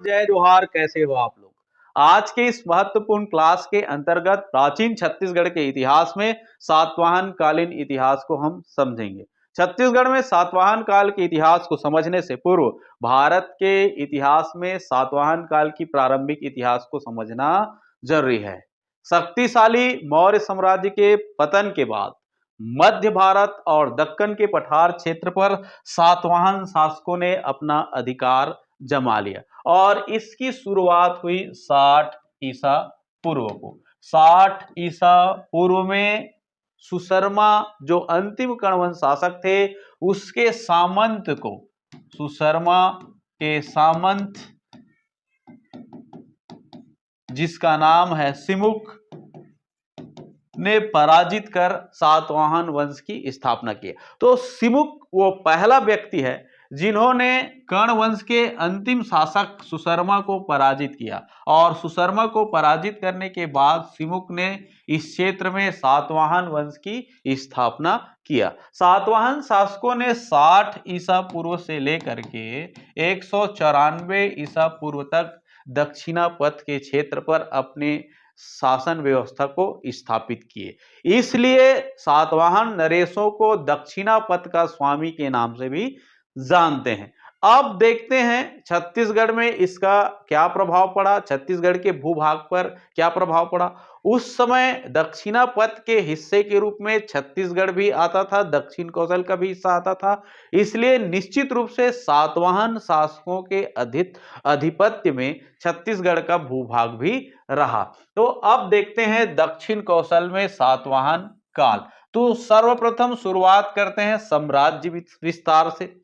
जय जोहार, कैसे हो आप लोग। आज के इस महत्वपूर्ण क्लास के अंतर्गत प्राचीन छत्तीसगढ़ के इतिहास में सातवाहन कालीन इतिहास को हम समझेंगे। छत्तीसगढ़ में सातवाहन काल के इतिहास को समझने से पूर्व भारत के इतिहास में सातवाहन काल की प्रारंभिक इतिहास को समझना जरूरी है। शक्तिशाली मौर्य साम्राज्य के पतन के बाद मध्य भारत और दक्कन के पठार क्षेत्र पर सातवाहन शासकों ने अपना अधिकार जमा लिया और इसकी शुरुआत हुई 60 ईसा पूर्व को। 60 ईसा पूर्व में सुशर्मा जो अंतिम कणवंश शासक थे उसके सामंत को, सुशर्मा के सामंत जिसका नाम है सिमुक, ने पराजित कर सातवाहन वंश की स्थापना की। तो सिमुक वो पहला व्यक्ति है जिन्होंने कर्ण वंश के अंतिम शासक सुशर्मा को पराजित किया और सुशर्मा को पराजित करने के बाद सिमुक ने इस क्षेत्र में सातवाहन वंश की स्थापना किया। सातवाहन शासकों ने 60 ईसा पूर्व से लेकर के 194 ईसा पूर्व तक दक्षिणापथ के क्षेत्र पर अपने शासन व्यवस्था को स्थापित किए। इसलिए सातवाहन नरेशों को दक्षिणापथ का स्वामी के नाम से भी जानते हैं। अब देखते हैं छत्तीसगढ़ में इसका क्या प्रभाव पड़ा, छत्तीसगढ़ के भूभाग पर क्या प्रभाव पड़ा। उस समय दक्षिणापथ के हिस्से के रूप में छत्तीसगढ़ भी आता था, दक्षिण कौशल का भी हिस्सा आता था। इसलिए निश्चित रूप से सातवाहन शासकों के आधिपत्य में छत्तीसगढ़ का भूभाग भी रहा। तो अब देखते हैं दक्षिण कौशल में सातवाहन काल। तो सर्वप्रथम शुरुआत करते हैं साम्राज्य विस्तार से।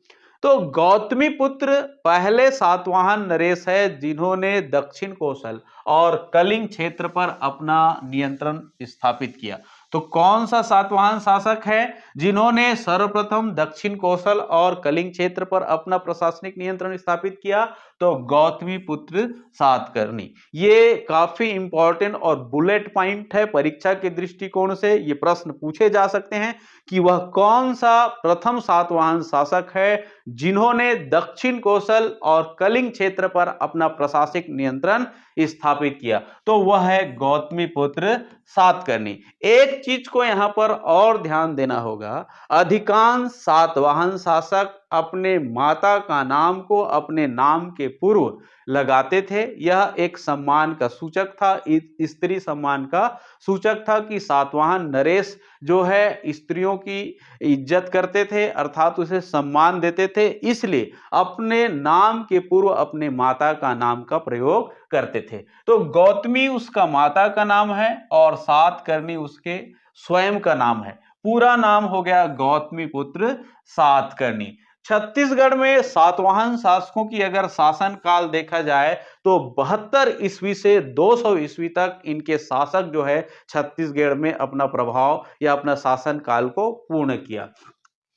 तो गौतमी पुत्र पहले सातवाहन नरेश है जिन्होंने दक्षिण कौशल और कलिंग क्षेत्र पर अपना नियंत्रण स्थापित किया। तो कौन सा सातवाहन शासक है जिन्होंने सर्वप्रथम दक्षिण कौशल और कलिंग क्षेत्र पर अपना प्रशासनिक नियंत्रण स्थापित किया? तो गौतमी पुत्र सातकर्णी। ये काफी इंपॉर्टेंट और बुलेट पॉइंट है, परीक्षा के दृष्टिकोण से ये प्रश्न पूछे जा सकते हैं कि वह कौन सा प्रथम सातवाहन शासक है जिन्होंने दक्षिण कौशल और कलिंग क्षेत्र पर अपना प्रशासनिक नियंत्रण स्थापित किया। तो वह है गौतमी पुत्र सातकर्णी। एक चीज को यहां पर और ध्यान देना होगा, अधिकांश सातवाहन शासक अपने माता का नाम को अपने नाम के पूर्व लगाते थे। यह एक सम्मान का सूचक था, स्त्री सम्मान का सूचक था कि सातवाहन नरेश जो है स्त्रियों की इज्जत करते थे, अर्थात उसे सम्मान देते थे, इसलिए अपने नाम के पूर्व अपने माता का नाम का प्रयोग करते थे। तो गौतमी उसका माता का नाम है और सातकर्णी उसके स्वयं का नाम है। पूरा नाम हो गया गौतमी पुत्र सातकर्णी। छत्तीसगढ़ में सातवाहन शासकों की अगर शासन काल देखा जाए तो 72 ईस्वी से 200 ईस्वी तक इनके शासक जो है छत्तीसगढ़ में अपना प्रभाव या अपना शासन काल को पूर्ण किया।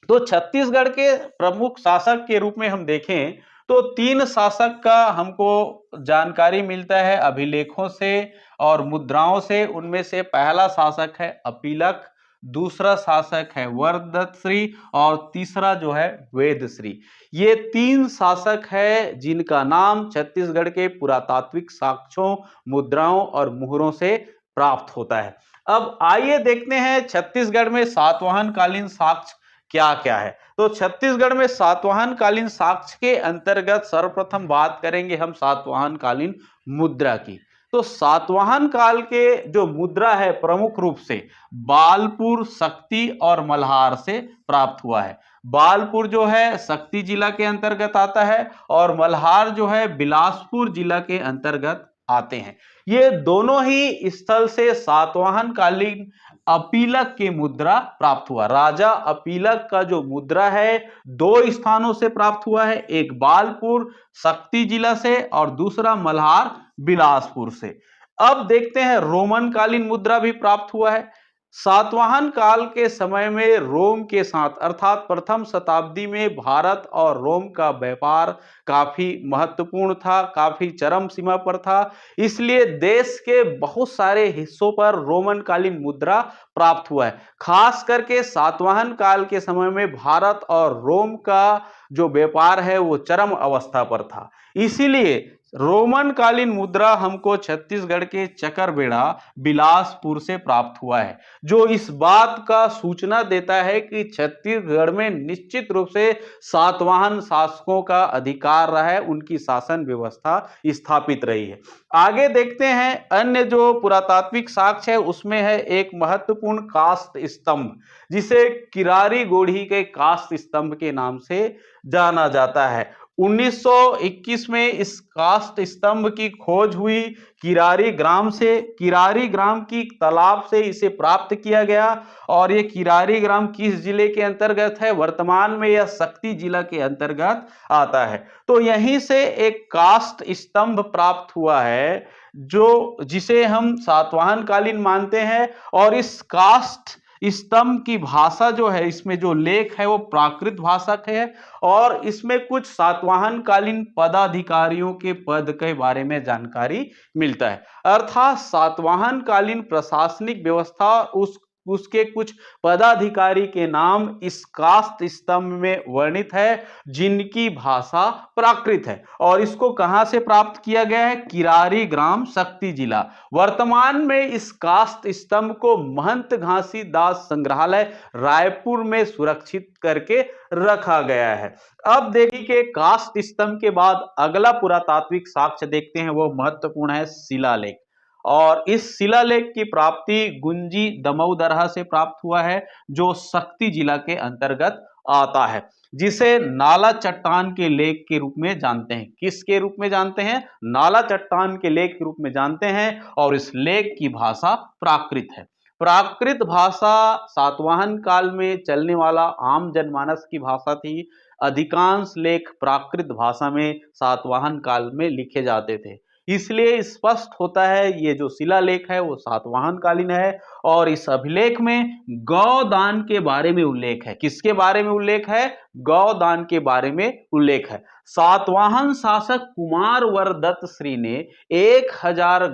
तो छत्तीसगढ़ के प्रमुख शासक के रूप में हम देखें तो 3 शासक का हमको जानकारी मिलता है अभिलेखों से और मुद्राओं से। उनमें से पहला शासक है अपीलक, दूसरा शासक है वरदश्री और तीसरा जो है वेदश्री। ये 3 शासक है जिनका नाम छत्तीसगढ़ के पुरातात्विक साक्ष्यों, मुद्राओं और मुहरों से प्राप्त होता है। अब आइए देखते हैं छत्तीसगढ़ में सातवाहन कालीन साक्ष्य क्या क्या है। तो छत्तीसगढ़ में सातवाहन कालीन साक्ष्य के अंतर्गत सर्वप्रथम बात करेंगे हम सातवाहन कालीन मुद्रा की। तो सातवाहन काल के जो मुद्रा है प्रमुख रूप से बालपुर, शक्ति और मल्हार से प्राप्त हुआ है। बालपुर जो है शक्ति जिला के अंतर्गत आता है और मल्हार जो है बिलासपुर जिला के अंतर्गत आते हैं। ये दोनों ही स्थल से सातवाहन कालीन अपीलक के मुद्रा प्राप्त हुआ। राजा अपीलक का जो मुद्रा है 2 स्थानों से प्राप्त हुआ है, एक बालपुर शक्ति जिला से और दूसरा मल्हार बिलासपुर से। अब देखते हैं रोमन कालीन मुद्रा भी प्राप्त हुआ है। सातवाहन काल के समय में रोम के साथ अर्थात प्रथम शताब्दी में भारत और रोम का व्यापार काफी महत्वपूर्ण था, काफी चरम सीमा पर था। इसलिए देश के बहुत सारे हिस्सों पर रोमन कालीन मुद्रा प्राप्त हुआ है। खास करके सातवाहन काल के समय में भारत और रोम का जो व्यापार है वो चरम अवस्था पर था। इसीलिए रोमन कालीन मुद्रा हमको छत्तीसगढ़ के चकरबेड़ा बिलासपुर से प्राप्त हुआ है, जो इस बात का सूचना देता है कि छत्तीसगढ़ में निश्चित रूप से सातवाहन शासकों का अधिकार रहा है, उनकी शासन व्यवस्था स्थापित रही है। आगे देखते हैं अन्य जो पुरातात्विक साक्ष्य है उसमें है एक महत्वपूर्ण कास्त स्तंभ, जिसे किरारी गोढ़ी के कास्त स्तंभ के नाम से जाना जाता है। 1921 में इस कास्ट स्तंभ की खोज हुई किरारी ग्राम से। किरारी ग्राम की तालाब से इसे प्राप्त किया गया और ये किरारी ग्राम किस जिले के अंतर्गत है? वर्तमान में यह शक्ति जिला के अंतर्गत आता है। तो यहीं से एक कास्ट स्तंभ प्राप्त हुआ है, जो जिसे हम सातवाहन कालीन मानते हैं। और इस कास्ट स्तंभ की भाषा जो है, इसमें जो लेख है वो प्राकृत भाषा है और इसमें कुछ सातवाहन कालीन पदाधिकारियों के पद के बारे में जानकारी मिलता है। अर्थात सातवाहन कालीन प्रशासनिक व्यवस्था उसके कुछ पदाधिकारी के नाम इस कास्त स्तंभ में वर्णित है, जिनकी भाषा प्राकृत है। और इसको कहां से प्राप्त किया गया है? किरारी ग्राम, शक्ति जिला। वर्तमान में इस कास्त स्तंभ को महंत घासीदास संग्रहालय रायपुर में सुरक्षित करके रखा गया है। अब देखिए कि कास्ट स्तंभ के बाद अगला पुरातात्विक साक्ष्य देखते हैं, वो महत्वपूर्ण है शिलालेख। और इस शिलालेख की प्राप्ति गुंजी दमोदरहा से प्राप्त हुआ है, जो शक्ति जिला के अंतर्गत आता है, जिसे नाला चट्टान के लेख के रूप में जानते हैं। किसके रूप में जानते हैं? नाला चट्टान के लेख के रूप में जानते हैं। और इस लेख की भाषा प्राकृत है। प्राकृत भाषा सातवाहन काल में चलने वाला आम जनमानस की भाषा थी। अधिकांश लेख प्राकृत भाषा में सातवाहन काल में लिखे जाते थे। इसलिए स्पष्ट होता है ये जो शिलालेख है वो सातवाहन कालीन है। और इस अभिलेख में गौदान के बारे में उल्लेख है। किसके बारे में उल्लेख है? गौदान के बारे में उल्लेख है। सातवाहन शासक कुमार वरदत्त श्री ने 1000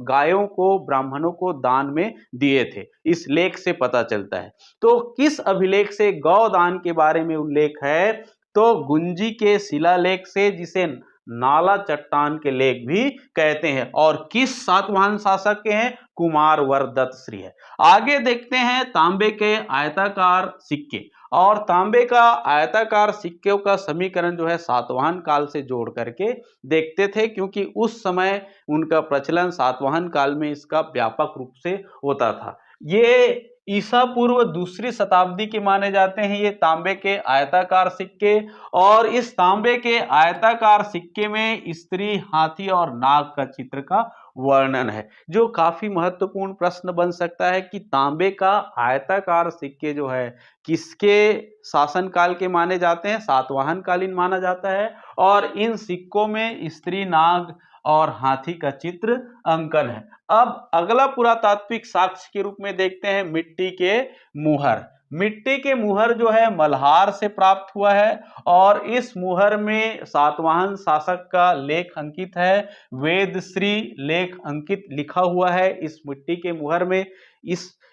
गायों को ब्राह्मणों को दान में दिए थे, इस लेख से पता चलता है। तो किस अभिलेख से गौदान के बारे में उल्लेख है? तो गुंजी के शिलालेख से, जिसे नाला चट्टान के लेख भी कहते हैं। और किस सातवाहन शासक के हैं? कुमार वरदत्त श्री है। आगे देखते हैं तांबे के आयताकार सिक्के। और तांबे का आयताकार सिक्कों का समीकरण जो है सातवाहन काल से जोड़ करके देखते थे, क्योंकि उस समय उनका प्रचलन सातवाहन काल में इसका व्यापक रूप से होता था। ये ईसा पूर्व दूसरी शताब्दी के माने जाते हैं ये तांबे के आयताकार सिक्के। और इस तांबे के आयताकार सिक्के में स्त्री, हाथी और नाग का चित्र का वर्णन है, जो काफी महत्वपूर्ण प्रश्न बन सकता है कि तांबे का आयताकार सिक्के जो है किसके शासनकाल के माने जाते हैं? सातवाहन कालीन माना जाता है। और इन सिक्कों में स्त्री, नाग और हाथी का चित्र अंकन है। अब अगला पुरातात्विक साक्ष्य के रूप में देखते हैं मिट्टी के मुहर। मिट्टी के मुहर जो है मल्हार से प्राप्त हुआ है। और इस मुहर में सातवाहन शासक का लेख अंकित है, वेदश्री लेख अंकित लिखा हुआ है इस मिट्टी के मुहर में।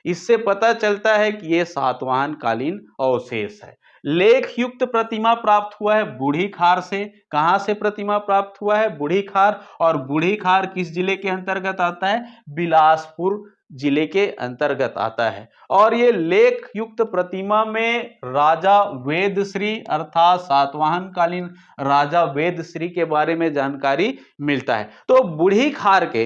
इससे पता चलता है कि यह सातवाहन कालीन अवशेष है। लेख युक्त प्रतिमा प्राप्त हुआ है बूढ़ी खार से। कहां से प्रतिमा प्राप्त हुआ है? बूढ़ी खार। और बूढ़ी खार किस जिले के अंतर्गत आता है? बिलासपुर जिले के अंतर्गत आता है। और ये लेख युक्त प्रतिमा में राजा वेदश्री अर्थात सातवाहन कालीन राजा वेदश्री के बारे में जानकारी मिलता है। तो बूढ़ी खार के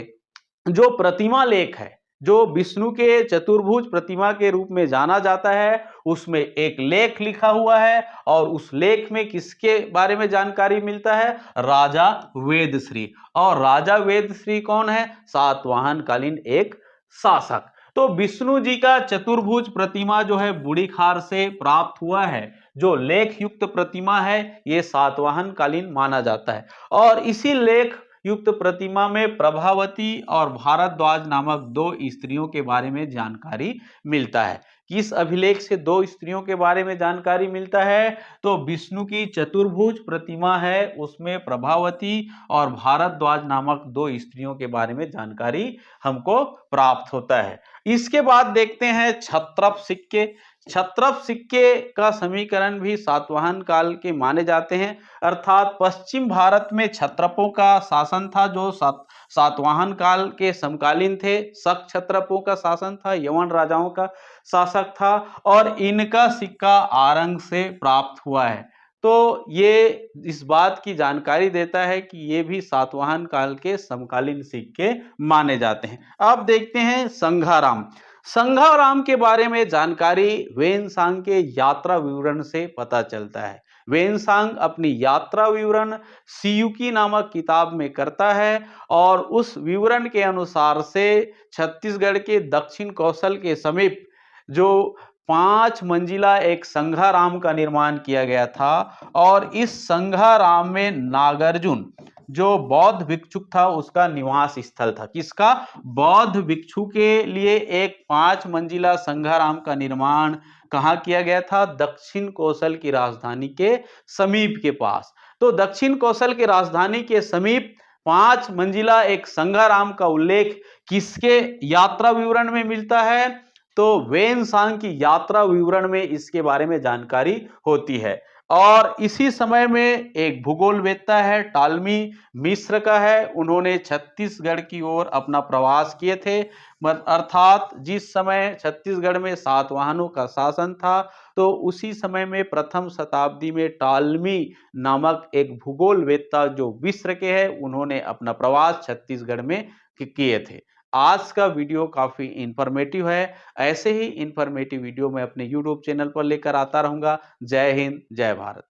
जो प्रतिमा लेख है, जो विष्णु के चतुर्भुज प्रतिमा के रूप में जाना जाता है, उसमें एक लेख लिखा हुआ है। और उस लेख में किसके बारे में जानकारी मिलता है? राजा वेदश्री। और राजा वेदश्री कौन है? सातवाहन कालीन एक शासक। तो विष्णु जी का चतुर्भुज प्रतिमा जो है बूढ़ी खार से प्राप्त हुआ है, जो लेख युक्त प्रतिमा है, यह सातवाहन कालीन माना जाता है। और इसी लेख युक्त प्रतिमा में प्रभावती और भारद्वाज नामक 2 स्त्रियों के बारे में जानकारी मिलता है। किस अभिलेख से 2 स्त्रियों के बारे में जानकारी मिलता है? तो विष्णु की चतुर्भुज प्रतिमा है, उसमें प्रभावती और भारद्वाज नामक 2 स्त्रियों के बारे में जानकारी हमको प्राप्त होता है। इसके बाद देखते हैं क्षत्रप सिक्के। क्षत्रप सिक्के का समीकरण भी सातवाहन काल के माने जाते हैं, अर्थात पश्चिम भारत में क्षत्रपों का शासन था जो सातवाहन काल के समकालीन थे। शक क्षत्रपों का शासन था, यवन राजाओं का शासक था, और इनका सिक्का आरंग से प्राप्त हुआ है। तो ये इस बात की जानकारी देता है कि ये भी सातवाहन काल के समकालीन सिक्के माने जाते हैं। अब देखते हैं संघाराम। संघाराम के बारे में जानकारी वेनसांग के यात्रा विवरण से पता चलता है। वेनसांग अपनी यात्रा विवरण सियुकी नामक किताब में करता है और उस विवरण के अनुसार से छत्तीसगढ़ के दक्षिण कौशल के समीप जो 5 मंजिला एक संघाराम का निर्माण किया गया था, और इस संघाराम में नागार्जुन जो बौद्ध भिक्षुक था उसका निवास स्थल था। किसका? बौद्ध भिक्षु के लिए एक 5 मंजिला संघाराम का निर्माण कहाँ किया गया था? दक्षिण कौशल की राजधानी के समीप के पास। तो दक्षिण कौशल की राजधानी के समीप 5 मंजिला एक संघाराम का उल्लेख किसके यात्रा विवरण में मिलता है? तो वेनसांग की यात्रा विवरण में इसके बारे में जानकारी होती है। और इसी समय में एक भूगोलवेत्ता है, टालमी मिस्र का है, उन्होंने छत्तीसगढ़ की ओर अपना प्रवास किए थे। अर्थात जिस समय छत्तीसगढ़ में सातवाहनों का शासन था, तो उसी समय में प्रथम शताब्दी में टालमी नामक एक भूगोलवेत्ता जो मिस्र के हैं, उन्होंने अपना प्रवास छत्तीसगढ़ में किए थे। आज का वीडियो काफी इंफॉर्मेटिव है। ऐसे ही इंफॉर्मेटिव वीडियो मैं अपने यूट्यूब चैनल पर लेकर आता रहूंगा। जय हिंद, जय भारत।